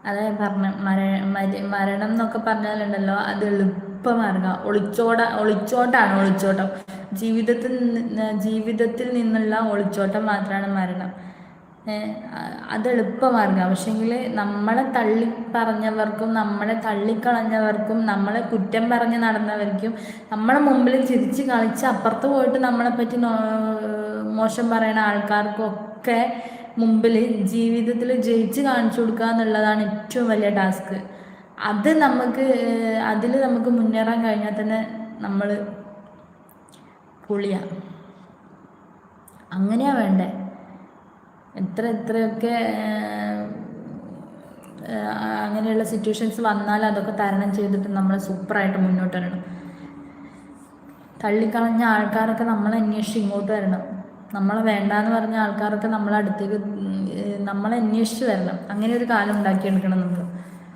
അതാ ഞാൻ പറഞ്ഞ മരണം എന്നൊക്കെ പറഞ്ഞാലുണ്ടല്ലോ, അത് എളുപ്പമാർഗം. ഒളിച്ചോട്ടം. ജീവിതത്തിൽ നിന്നുള്ള ഒളിച്ചോട്ടം മാത്രമാണ് മരണം. അത് എളുപ്പമാർഗം. പക്ഷെങ്കിൽ നമ്മളെ തള്ളി പറഞ്ഞവർക്കും നമ്മളെ തള്ളിക്കളഞ്ഞവർക്കും നമ്മളെ കുറ്റം പറഞ്ഞ് നടന്നവർക്കും നമ്മളെ മുമ്പിൽ ചിരിച്ച് കളിച്ച് അപ്പുറത്ത് പോയിട്ട് നമ്മളെപ്പറ്റി മോശം പറയുന്ന ആൾക്കാർക്കും ഒക്കെ മുമ്പിൽ ജീവിതത്തിൽ ജയിച്ച് കാണിച്ചു കൊടുക്കുക എന്നുള്ളതാണ് ഏറ്റവും വലിയ ടാസ്ക്. അതിൽ നമുക്ക് മുന്നേറാൻ കഴിഞ്ഞാൽ തന്നെ നമ്മൾ പൊളിയാണ്. അങ്ങനെയാ വേണ്ടേ. എത്രയൊക്കെ അങ്ങനെയുള്ള സിറ്റുവേഷൻസ് വന്നാൽ അതൊക്കെ തരണം ചെയ്തിട്ട് നമ്മൾ സൂപ്പറായിട്ട് മുന്നോട്ട് വരണം. തള്ളിക്കളഞ്ഞ ആൾക്കാരൊക്കെ നമ്മളെ അന്വേഷിച്ച് ഇങ്ങോട്ട് വരണം. നമ്മളെ വേണ്ടാന്ന് പറഞ്ഞ ആൾക്കാരൊക്കെ നമ്മളെ അടുത്തേക്ക് നമ്മളെ അന്വേഷിച്ച് വരണം. അങ്ങനെ ഒരു കാലം ഉണ്ടാക്കിയെടുക്കണം നമ്മൾ.